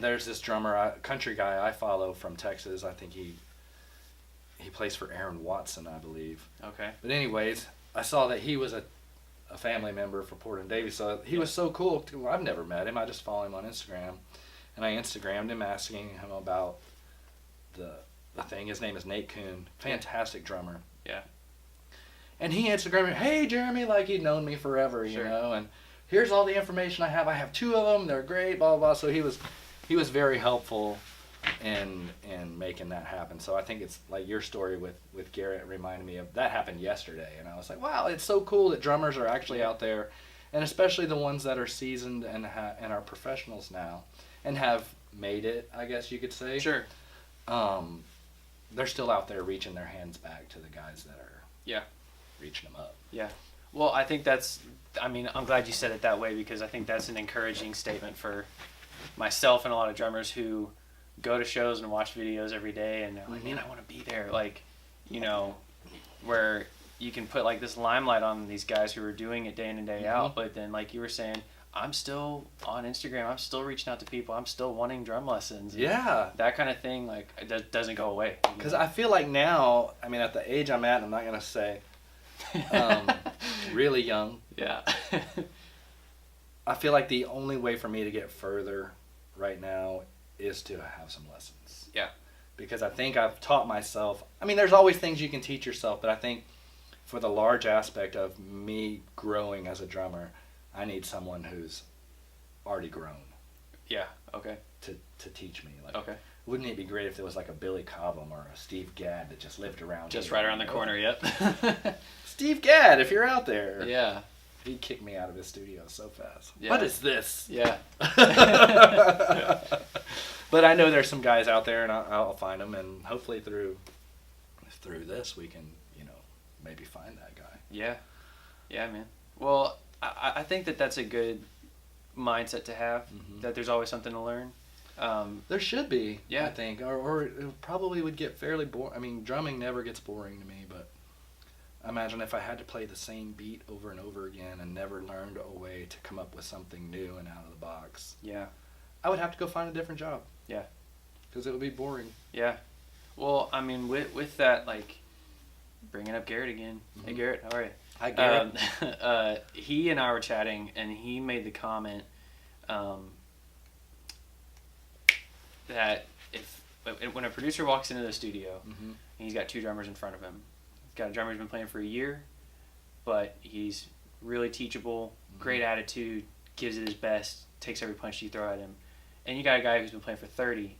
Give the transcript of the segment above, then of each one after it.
There's this drummer, country guy I follow from Texas. I think he plays for Aaron Watson, I believe. Okay. But anyways, I saw that he was a family member for Porter & Davies, so he was so cool. I've never met him. I just follow him on Instagram, and I Instagrammed him asking him about the thing. His name is Nate Kuhn, fantastic drummer. Yeah. And he Instagrammed me, hey Jeremy, like he'd known me forever, you know, and here's all the information I have. I have 2 of them. They're great, blah, blah, blah. So he was very helpful in making that happen. So I think it's like your story with Garrett reminded me of that happened yesterday, and I was like, wow, it's so cool that drummers are actually out there, and especially the ones that are seasoned and are professionals now and have made it, I guess you could say. Sure. They're still out there reaching their hands back to the guys that are reaching them up. Yeah. Well, I think I'm glad you said it that way, because I think that's an encouraging statement for myself and a lot of drummers who go to shows and watch videos every day, and they're like, man, I want to be there. Like, you know, where you can put like this limelight on these guys who are doing it day in and day out. But then, like you were saying, I'm still on Instagram. I'm still reaching out to people. I'm still wanting drum lessons. Yeah. That kind of thing, like, it doesn't go away. Because I feel like now, I mean, at the age I'm at, I'm not going to say really young. Yeah. I feel like the only way for me to get further right now is to have some lessons. Yeah. Because I think I've taught myself. I mean, there's always things you can teach yourself, but I think for the large aspect of me growing as a drummer, I need someone who's already grown. Yeah. Okay. To teach me. Like, okay. Wouldn't it be great if there was like a Billy Cobham or a Steve Gadd that just lived around Just here, right around the corner, yep. Steve Gadd, if you're out there. Yeah. He'd kick me out of his studio so fast. Yeah. What is this? Yeah. But I know there's some guys out there, and I'll find them, and hopefully through this we can, you know, maybe find that guy. Yeah. Yeah, man. Well, I think that's a good mindset to have, that there's always something to learn. There should be, yeah. I think, or it probably would get fairly boring. I mean, drumming never gets boring to me, but imagine if I had to play the same beat over and over again and never learned a way to come up with something new and out of the box. Yeah. I would have to go find a different job. Yeah. Because it would be boring. Yeah. Well, I mean, with that, like, bringing up Garrett again. Hey, Garrett, how are you? Hi, Garrett. He and I were chatting, and he made the comment that when a producer walks into the studio, and he's got 2 drummers in front of him, he's got a drummer who's been playing for a year, but he's really teachable, great attitude, gives it his best, takes every punch you throw at him. And you got a guy who's been playing for 30,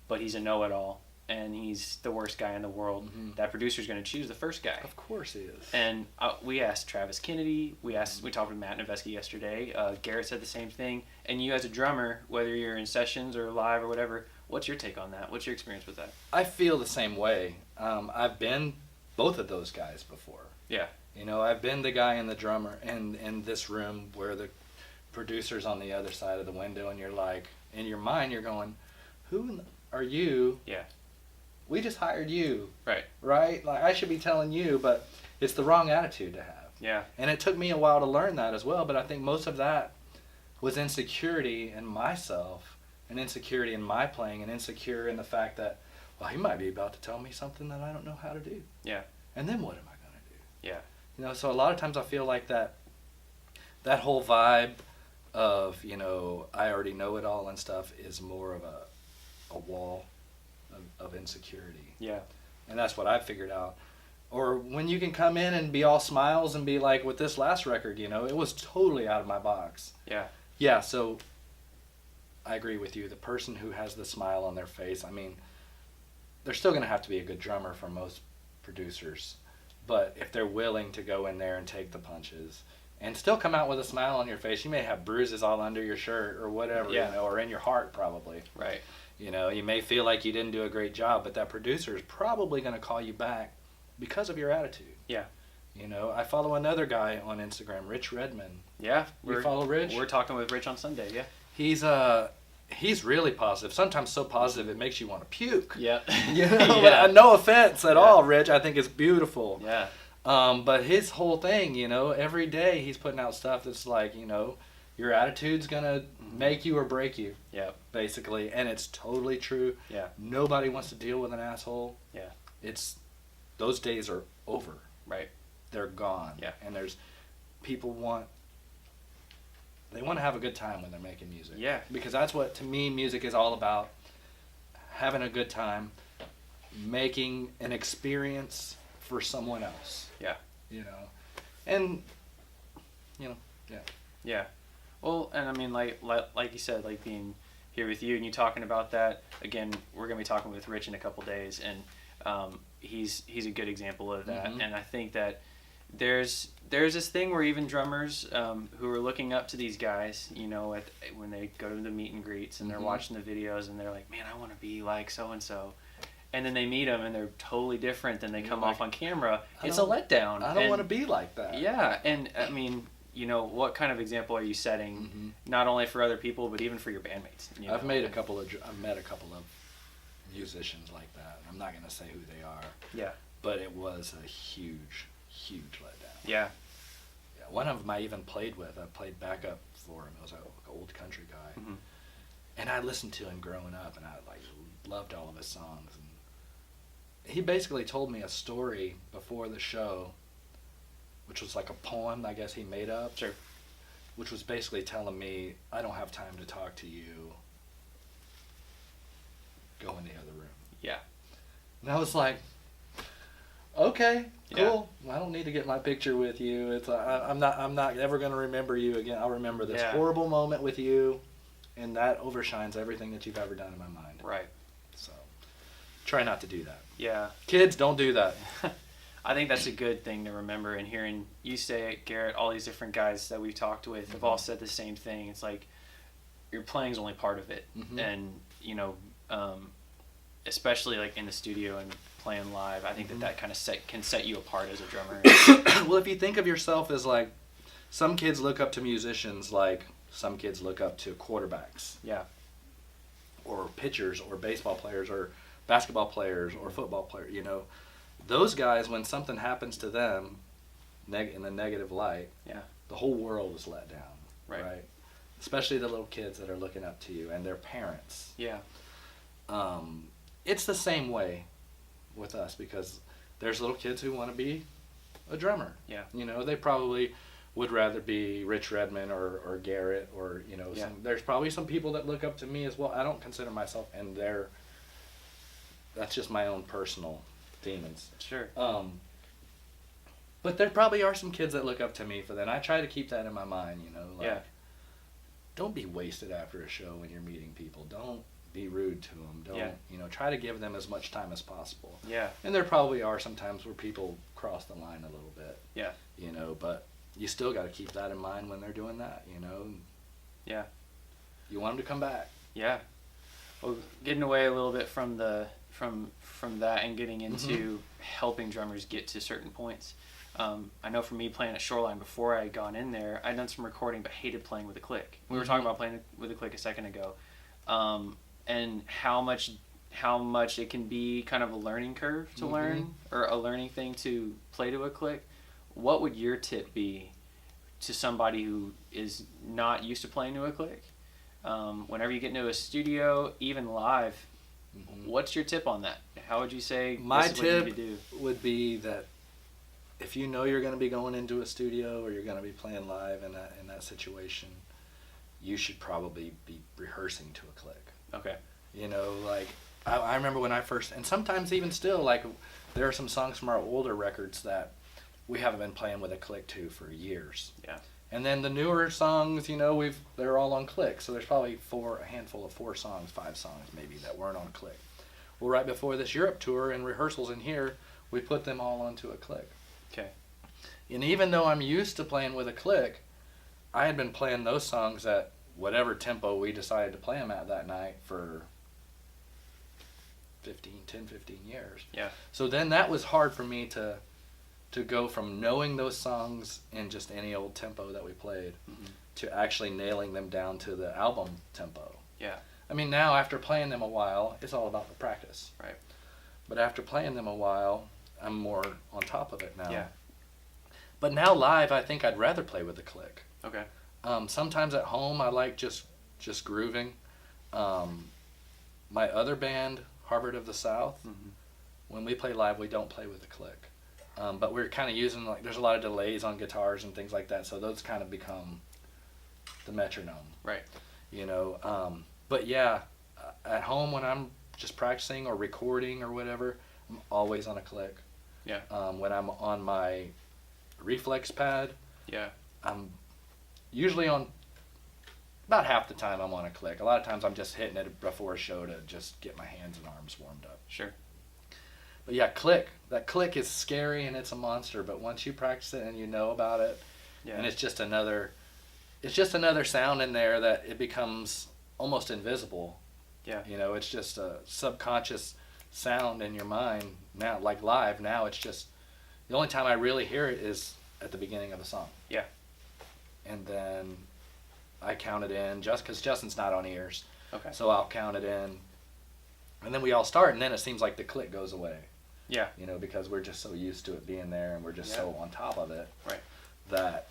but he's a know-it-all, and he's the worst guy in the world. That producer's going to choose the first guy. Of course he is. And we asked Travis Kennedy, we talked with Matt Noveski yesterday, Garrett said the same thing. And you as a drummer, whether you're in sessions or live or whatever, what's your take on that? What's your experience with that? I feel the same way. I've been both of those guys before. Yeah. You know, I've been the guy in the drummer in this room where the producer's on the other side of the window, and you're like, in your mind, you're going, who are you? Yeah. We just hired you. Right. Right? Like, I should be telling you, but it's the wrong attitude to have. Yeah. And it took me a while to learn that as well, but I think most of that was insecurity in myself, and insecurity in my playing, and insecure in the fact that, well, he might be about to tell me something that I don't know how to do. Yeah. And then what am I going to do? Yeah. You know, so a lot of times I feel like that whole vibe of, you know, I already know it all and stuff is more of a wall of insecurity. Yeah. And that's what I figured out. Or when you can come in and be all smiles and be like, with this last record, you know, it was totally out of my box. Yeah. Yeah, so I agree with you. The person who has the smile on their face, I mean, they're still going to have to be a good drummer for most producers. But if they're willing to go in there and take the punches and still come out with a smile on your face, you may have bruises all under your shirt or whatever, you know, or in your heart probably. Right. You know, you may feel like you didn't do a great job, but that producer is probably going to call you back because of your attitude. Yeah. You know, I follow another guy on Instagram, Rich Redmond. Yeah. You follow Rich? We're talking with Rich on Sunday, yeah. He's really positive. Sometimes so positive it makes you want to puke. Yeah. You know, no offense at all, Rich. I think it's beautiful. Yeah. But his whole thing, you know, every day he's putting out stuff that's like, you know, Your attitude's gonna make you or break you. Yeah. Basically, and it's totally true. Yeah. Nobody wants to deal with an asshole. Yeah. Those days are over. Right. They're gone. Yeah. And people want to have a good time when they're making music. Yeah. Because that's what, to me, music is all about. Having a good time, making an experience for someone else. Yeah. And, yeah. Yeah. Well, and I mean, like you said, like being here with you and you talking about that, again, we're going to be talking with Rich in a couple days, and he's a good example of that. Mm-hmm. And I think that there's this thing where even drummers who are looking up to these guys, when they go to the meet and greets and they're Mm-hmm. watching the videos and they're like, man, I want to be like so-and-so. And then they meet them and they're totally different than they come off on camera. It's a letdown. I don't want to be like that. Yeah. And I mean, what kind of example are you setting, Mm-hmm. not only for other people, but even for your bandmates? I've met a couple of musicians like that. I'm not going to say who they are. Yeah. But it was a huge, huge letdown. Yeah. Yeah. One of them I even played with. I played backup for him. It was an old country guy. Mm-hmm. And I listened to him growing up, and I loved all of his songs. And he basically told me a story before the show, which was like a poem, I guess he made up. Sure. Which was basically telling me, I don't have time to talk to you. Go in the other room. Yeah. And I was like, okay, cool. Yeah. I don't need to get my picture with you. I'm not ever going to remember you again. I'll remember this horrible moment with you, and that overshines everything that you've ever done in my mind. Right. So, try not to do that. Yeah. Kids, don't do that. I think that's a good thing to remember. And hearing you say it, Garrett, all these different guys that we've talked with have all said the same thing. It's like your playing's only part of it, and especially like in the studio and playing live, I think that kind of can set you apart as a drummer. Well, if you think of yourself as like, some kids look up to musicians like some kids look up to quarterbacks. Yeah. Or pitchers, or baseball players, or basketball players, or football players. Those guys, when something happens to them, in a negative light, the whole world is let down. Right. Especially the little kids that are looking up to you and their parents. Yeah. It's the same way with us, because there's little kids who want to be a drummer. Yeah. They probably would rather be Rich Redmond or Garrett, or there's probably some people that look up to me as well. I don't consider myself, and that's just my own personal demons. Sure. But there probably are some kids that look up to me for that. And I try to keep that in my mind, Don't be wasted after a show when you're meeting people. Don't be rude to them. Don't, try to give them as much time as possible. Yeah. And there probably are some times where people cross the line a little bit. Yeah. But you still got to keep that in mind when they're doing that, Yeah. You want them to come back. Yeah. Well, getting away a little bit from that and getting into helping drummers get to certain points. I know for me, playing at Shoreline, before I had gone in there, I'd done some recording but hated playing with a click. We were talking about playing with a click a second ago, and how much it can be kind of a learning curve to learn, or a learning thing to play to a click. What would your tip be to somebody who is not used to playing to a click? Whenever you get into a studio, even live, what's your tip on that? How would you say my this is what you tip need to do? would be that if you know you're going to be going into a studio, or you're going to be playing live in that situation, you should probably be rehearsing to a click. Okay. I remember when I first, and sometimes even still, there are some songs from our older records that we haven't been playing with a click to for years. Yeah. And then the newer songs, they're all on click. So there's probably a handful of 4 songs, 5 songs maybe, that weren't on click. Well, right before this Europe tour and rehearsals in here, we put them all onto a click. Okay. And even though I'm used to playing with a click, I had been playing those songs at whatever tempo we decided to play them at that night for 10, 15 years. Yeah. So then that was hard for me to go from knowing those songs in just any old tempo that we played to actually nailing them down to the album tempo. Yeah. I mean, now after playing them a while, it's all about the practice. Right. But after playing them a while, I'm more on top of it now. Yeah. But now live, I think I'd rather play with the click. Okay. Sometimes at home I like just grooving. My other band, Harvard of the South, when we play live, we don't play with a click. But we're kind of using, like, there's a lot of delays on guitars and things like that, so those kind of become the metronome. Right. You know, but yeah, at home when I'm just practicing or recording or whatever, I'm always on a click. Yeah. When I'm on my reflex pad, yeah, I'm usually on, about half the time I'm on a click. A lot of times I'm just hitting it before a show to just get my hands and arms warmed up. Sure. But yeah, click. That click is scary and it's a monster, but once you practice it and you know about it, and it's just another sound in there that it becomes almost invisible. Yeah. You know, it's just a subconscious sound in your mind now, like live. Now it's just, the only time I really hear it is at the beginning of a song. Yeah. And then I count it in, just because Justin's not on ears. Okay. So I'll count it in. And then we all start, and then it seems like the click goes away. Yeah. You know, because we're just so used to it being there and we're just so on top of it. Right. That,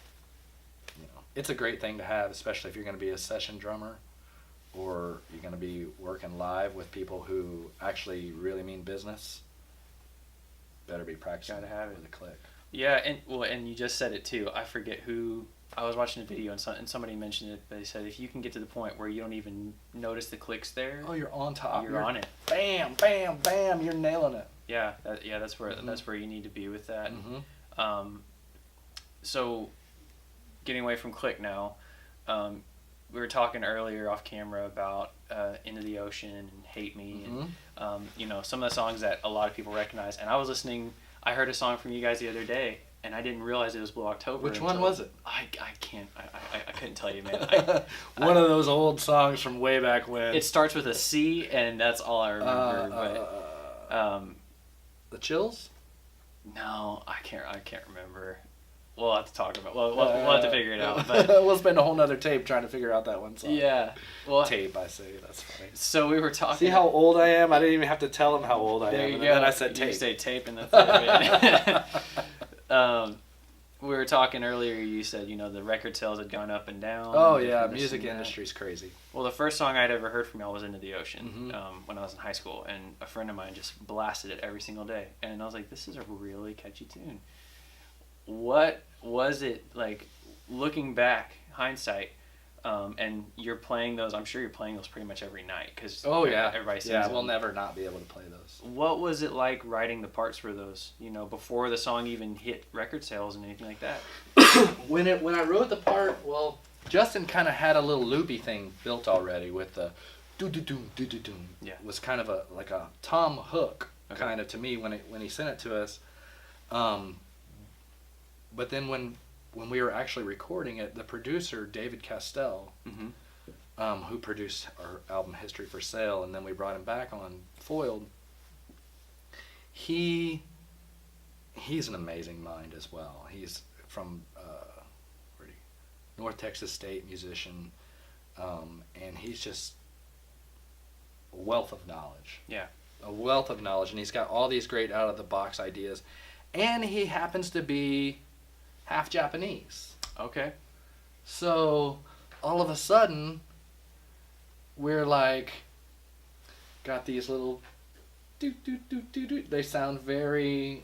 you know, it's a great thing to have, especially if you're going to be a session drummer or you're going to be working live with people who actually really mean business. Better be practicing Gotta have it. with a click. Yeah, and you just said it too. I forget who. I was watching a video and somebody mentioned it. They said if you can get to the point where you don't even notice the clicks there. Oh, you're on top. You're on it. Bam, bam, bam. You're nailing it. Yeah, that's where you need to be with that. Mm-hmm. So, getting away from click now, we were talking earlier off camera about Into the Ocean and Hate Me, and you know, some of the songs that a lot of people recognize. And I was listening. I heard a song from you guys the other day, and I didn't realize it was Blue October. Which one was it? I can't. I couldn't tell you, man. One of those old songs from way back when. It starts with a C, and that's all I remember. The Chills? No, I can't remember. We'll have to talk about. We'll have to figure it out. But we'll spend a whole nother tape trying to figure out that one song. Yeah. Well, tape, I say. That's funny. So we were talking. See how old I am? I didn't even have to tell him how old I am. There you and go. Then I said tape. You say tape in the third. We were talking earlier. You said, you know, the record sales had gone up and down. Oh yeah, music industry's crazy. Well, the first song I'd ever heard from y'all was Into the Ocean when I was in high school, and a friend of mine just blasted it every single day, and I was like, this is a really catchy tune. What was it like, looking back, hindsight, and you're playing those? I'm sure you're playing those pretty much every night because everybody sings them. We'll never not be able to play those. What was it like writing the parts for those? You know, before the song even hit record sales and anything like that. When I wrote the part, well, Justin kind of had a little loopy thing built already with the do do do do do do. Yeah, it was kind of a Tom Hook kind of to me when he sent it to us. But then when we were actually recording it, the producer David Castell, who produced our album History for Sale, and then we brought him back on Foiled. He's an amazing mind as well. He's from North Texas State musician, and he's just a wealth of knowledge. Yeah, a wealth of knowledge, and he's got all these great out of the box ideas, and he happens to be half Japanese. Okay. So all of a sudden, we're like, got these little do do do do do. They sound very,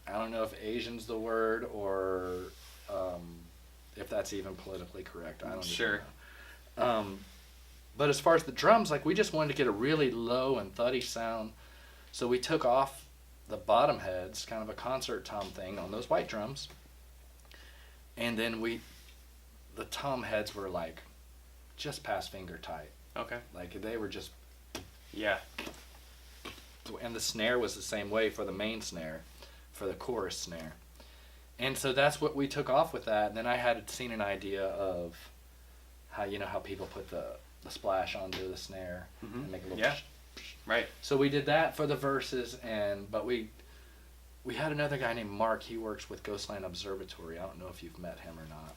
I don't know if Asian's the word or if that's even politically correct. I don't know. But as far as the drums, like, we just wanted to get a really low and thuddy sound, so we took off the bottom heads, kind of a concert tom thing on those white drums. And then the tom heads were like just past finger tight. Okay. Like, they were just. Yeah. And the snare was the same way for the main snare, for the chorus snare. And so that's what we took off with that. And then I had seen an idea of how people put the splash onto the snare and make a little. Yeah. Right. So we did that for the verses, but we had another guy named Mark. He works with Ghostland Observatory. I don't know if you've met him or not.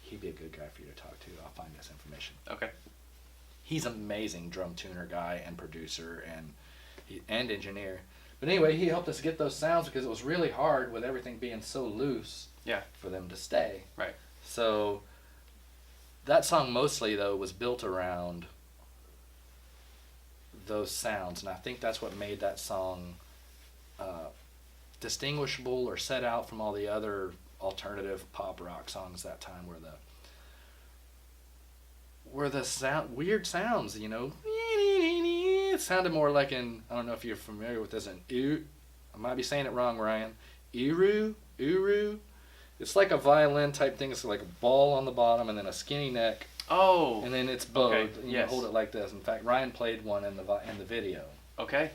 He'd be a good guy for you to talk to. I'll find this information. Okay. He's an amazing drum tuner guy and producer and engineer. But anyway, he helped us get those sounds because it was really hard with everything being so loose. Yeah. For them to stay. Right. So that song mostly though was built around those sounds, and I think that's what made that song distinguishable or set out from all the other alternative pop rock songs that time, where the sound weird sounds, you know, it sounded more like I don't know if you're familiar with this, I might be saying it wrong, Ryan. Uru. It's like a violin type thing. It's like a ball on the bottom and then a skinny neck. Oh. And then it's bowed. Okay. And yes. You hold it like this. In fact, Ryan played one in the video. Okay.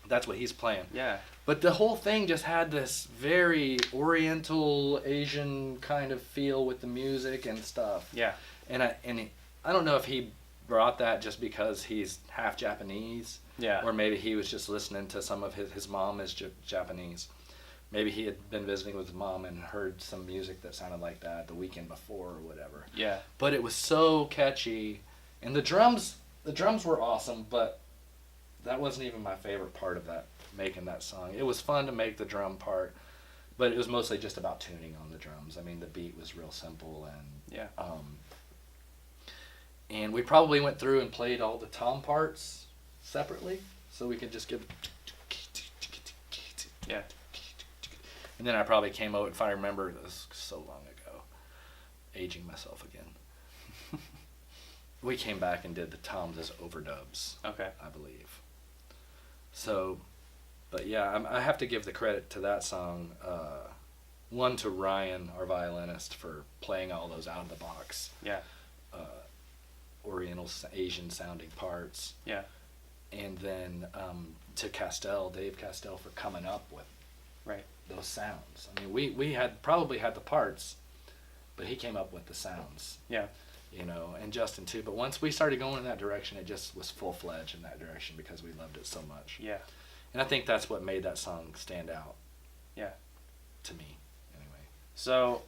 That's what he's playing. Yeah. But the whole thing just had this very Oriental Asian kind of feel with the music and stuff. Yeah. And I don't know if he brought that just because he's half Japanese. Yeah. Or maybe he was just listening to some of his mom is Japanese. Maybe he had been visiting with his mom and heard some music that sounded like that the weekend before or whatever. Yeah. But it was so catchy, and the drums were awesome, but that wasn't even my favorite part of making that song. It was fun to make the drum part, but it was mostly just about tuning on the drums. I mean, the beat was real simple, and yeah. And we probably went through and played all the tom parts separately, so we could just give. Yeah. And then I probably came out, if I remember, this was so long ago, aging myself again. We came back and did the toms as overdubs. Okay. I believe. So, but yeah, I have to give the credit to that song. One to Ryan, our violinist, for playing all those out of the box. Yeah. Oriental Asian sounding parts. Yeah. And then to Dave Castell, for coming up with right those sounds. I mean, we had probably had the parts, but he came up with the sounds. Yeah. You know, and Justin too. But once we started going in that direction, it just was full-fledged in that direction because we loved it so much. Yeah. And I think that's what made that song stand out. Yeah. To me, anyway. So,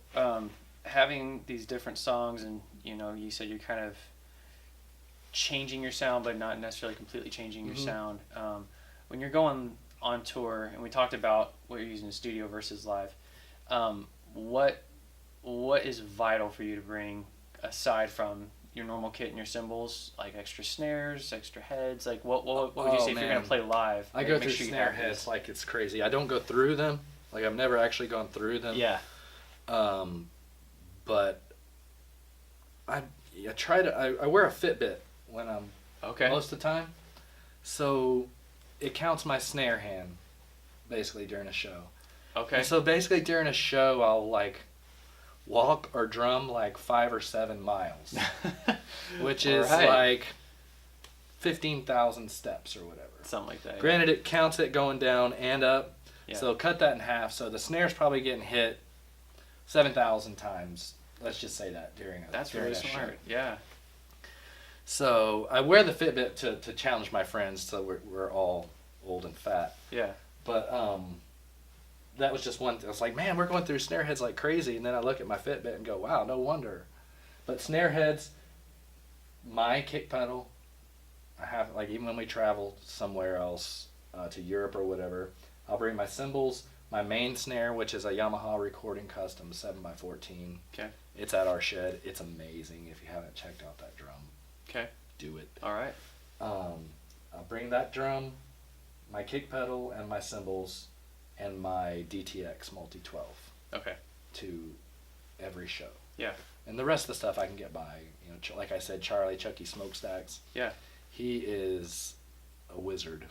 having these different songs, and you know, you said you're kind of changing your sound, but not necessarily completely changing your sound. When you're going on tour, and we talked about what you're using in studio versus live, what is vital for you to bring aside from your normal kit and your cymbals, like extra snares, extra heads? Like what would you say if you're gonna play live? I go through snare heads like it's crazy. I don't go through them. Like I've never actually gone through them. Yeah. But I try to. I wear a Fitbit when I'm most of the time, so it counts my snare hand basically during a show. Okay. And so basically during a show, I'll like walk or drum like 5 or 7 miles, which is like 15,000 steps or whatever. Something like that. Granted, it counts it going down and up, yeah. so cut that in half. So the snare's probably getting hit 7,000 times. Let's just say that during really smart. Show. Yeah. So I wear the Fitbit to challenge my friends, so we're all old and fat. Yeah. But that was just one thing. I was like, man, we're going through snare heads like crazy. And then I look at my Fitbit and go, wow, no wonder. But snare heads, my kick pedal, I have, like, even when we travel somewhere else, to Europe or whatever, I'll bring my cymbals, my main snare, which is a Yamaha Recording Custom 7x14. Okay. It's at our shed. It's amazing. If you haven't checked out that drum, okay, do it. All right. I'll bring that drum, my kick pedal, and my cymbals, and my DTX Multi 12. Okay. To every show. Yeah. And the rest of the stuff I can get by. You know, like I said, Chucky Smokestacks. Yeah. He is a wizard.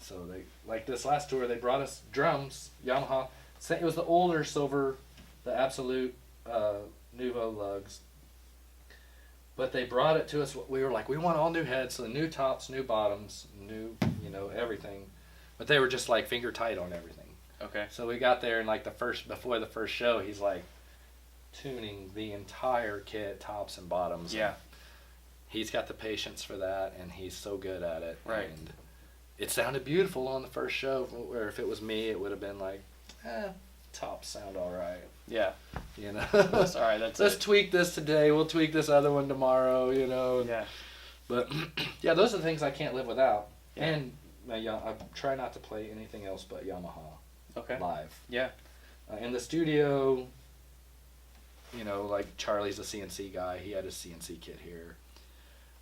So they, like this last tour, they brought us drums, Yamaha. It was the older silver, the Absolute Nuvo lugs. But they brought it to us. We were like, we want all new heads, so new tops, new bottoms, new, you know, everything. But they were just like finger tight on everything. Okay. So we got there and like before the first show, he's like tuning the entire kit, tops and bottoms. Yeah. And he's got the patience for that, and he's so good at it. Right. And it sounded beautiful on the first show, where if it was me, it would have been like, tops sound all right. Yeah. You know? That's all right. Let's tweak this today. We'll tweak this other one tomorrow, you know? Yeah. But, yeah, those are the things I can't live without. Yeah. And I try not to play anything else but Yamaha. Okay. Live. Yeah. In the studio, you know, like Charlie's a CNC guy. He had his CNC kit here.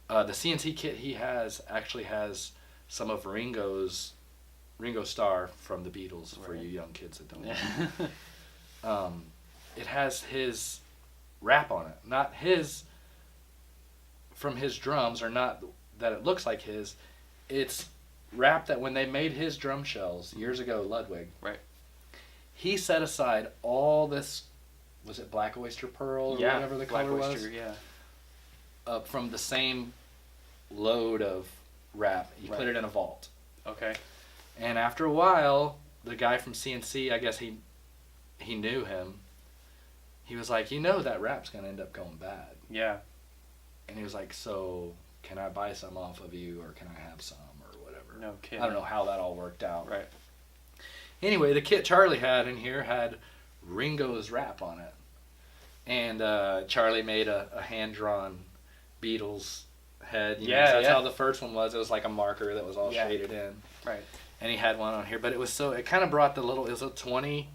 The CNC kit he has actually has some of Ringo Starr from the Beatles, for you young kids that don't know. It has his rap on it. Not his, from his drums, or not that it looks like his. It's rap that when they made his drum shells years ago, Ludwig. Right. He set aside all this, was it black oyster pearl or whatever the color black oyster, was? Yeah. From the same load of rap. He put it in a vault. Okay. And after a while, the guy from CNC, I guess he knew him. He was like, you know that rap's going to end up going bad. Yeah. And he was like, so can I buy some off of you, or can I have some, or whatever? No kidding. I don't know how that all worked out. Right. Anyway, the kit Charlie had in here had Ringo's rap on it. And Charlie made a hand-drawn Beatles head. You know, that's how the first one was. It was like a marker that was all shaded in. Right. And he had one on here. But it was it kind of brought the little, it was a 20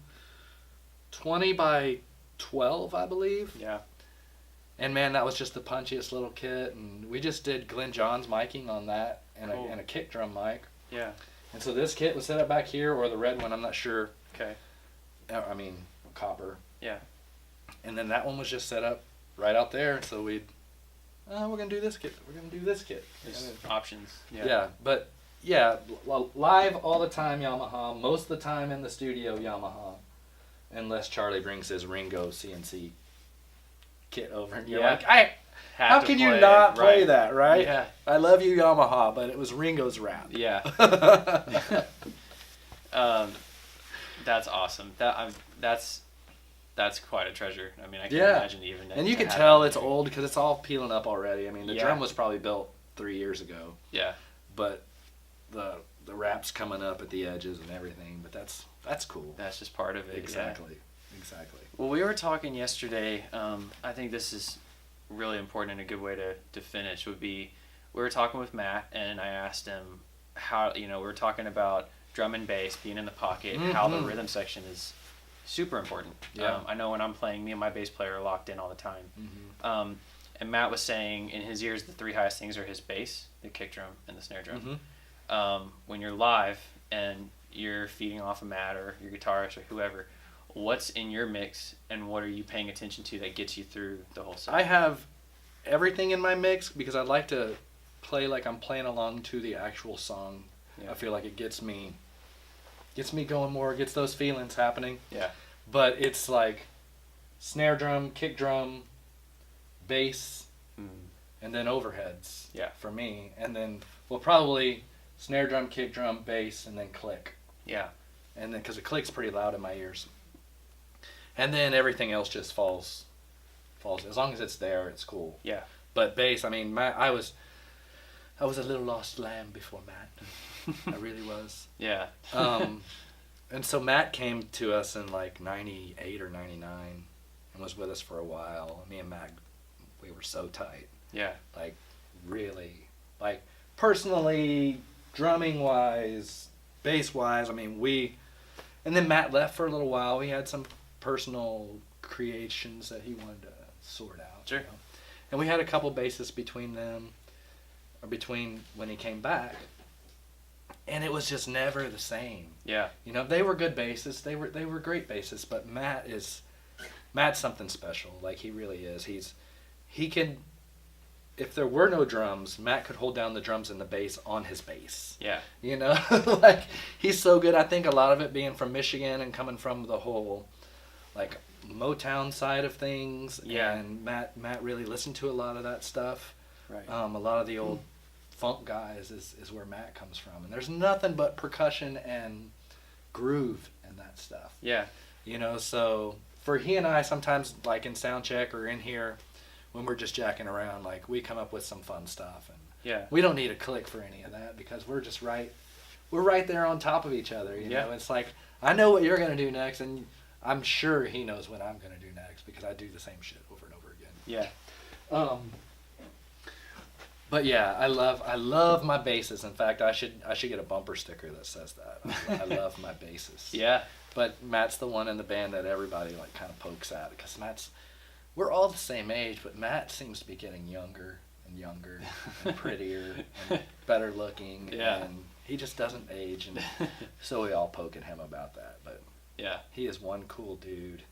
by 12, I believe. Yeah. And man, that was just the punchiest little kit. And we just did Glenn John's miking on that and a kick drum mic. Yeah. And so this kit was set up back here, or the red one, I'm not sure. Okay. I mean, copper. Yeah. And then that one was just set up right out there. So we're going to do this kit. We're going to do this kit. There's options. Yeah. Yeah. But yeah, live all the time Yamaha. Most of the time in the studio Yamaha. Unless Charlie brings his Ringo CNC kit over. And you're like, how can you not play that, right? Yeah. I love you, Yamaha, but it was Ringo's rap. Yeah. That's awesome. That's quite a treasure. I mean, I can imagine even. And you can tell it's old because it's all peeling up already. I mean, the drum was probably built 3 years ago. Yeah. But the rap's coming up at the edges and everything. But that's cool. That's just part of it. Exactly. Yeah. Exactly. Well, we were talking yesterday. I think this is really important and a good way to finish would be, we were talking with Matt and I asked him how, we were talking about drum and bass being in the pocket, how the rhythm section is super important. Yeah. I know when I'm playing, me and my bass player are locked in all the time. And Matt was saying in his ears the three highest things are his bass, the kick drum, and the snare drum. When you're live and you're feeding off of Matt or your guitarist or whoever, what's in your mix and what are you paying attention to that gets you through the whole set? I have everything in my mix because I like to play like I'm playing along to the actual song. Yeah. I feel like it gets me going more, gets those feelings happening. Yeah. But it's like snare drum, kick drum, bass, and then overheads. Yeah. For me, and then probably snare drum, kick drum, bass, and then click. Yeah. And then because the click's pretty loud in my ears. And then everything else just falls. As long as it's there, it's cool. Yeah. But bass, I mean, I was a little lost lamb before Matt. I really was. Yeah. And so Matt came to us in like 98 or 99 and was with us for a while. Me and Matt, we were so tight. Yeah. Like, really. Like, personally, drumming-wise, bass-wise, I mean, and then Matt left for a little while. We had some personal creations that he wanted to sort out. Sure. And we had a couple bassists between when he came back. And it was just never the same. Yeah. They were good bassists. They were great bassists, but Matt's something special. Like, he really is. He can, if there were no drums, Matt could hold down the drums and the bass on his bass. Yeah. Like, he's so good. I think a lot of it being from Michigan and coming from the whole, like, Motown side of things. Yeah. And Matt really listened to a lot of that stuff. Right. A lot of the old funk guys is where Matt comes from. And there's nothing but percussion and groove in that stuff. Yeah. So for he and I, sometimes, like in sound check or in here, when we're just jacking around, like, we come up with some fun stuff. And yeah. We don't need a click for any of that because we're just we're right there on top of each other. You know, it's like, I know what you're going to do next, and I'm sure he knows what I'm going to do next because I do the same shit over and over again. Yeah. But yeah, I love my basses. In fact, I should get a bumper sticker that says that. I love my basses. Yeah. But Matt's the one in the band that everybody like kind of pokes at because we're all the same age, but Matt seems to be getting younger and younger and prettier and better looking. Yeah. And he just doesn't age. And so we all poke at him about that. But yeah, he is one cool dude,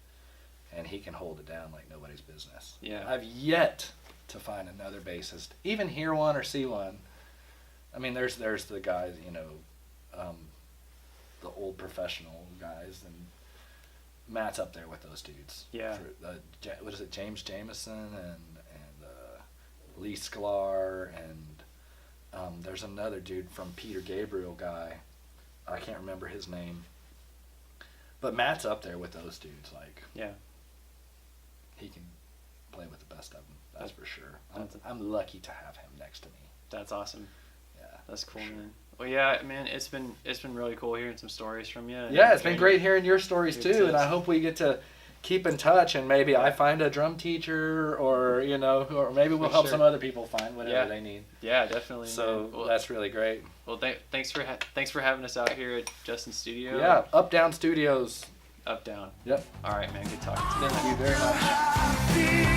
and he can hold it down like nobody's business. Yeah. I've yet to find another bassist, even hear one or see one. I mean, there's the guys, you know, the old professional guys, and Matt's up there with those dudes. Yeah. What is it, James Jameson and Lee Sklar, and there's another dude from Peter Gabriel guy. I can't remember his name. But Matt's up there with those dudes. Like, yeah, he can play with the best of them. That's for sure. I'm lucky to have him next to me. That's awesome. Yeah, that's cool, sure. man. Well, yeah, man, it's been really cool hearing some stories from you. Yeah, it's been great hearing your stories Your too, tips. and I hope we get to keep in touch, and maybe I find a drum teacher, or you know, or maybe we'll For help sure. some other people find whatever Yeah. they need. Yeah, definitely. So man. Well, that's really great. well, thanks for having us out here at Justin's studio. Yeah, Up Down Studios. Up down. Yep. All right, man. Good talking to you. Thank you very much.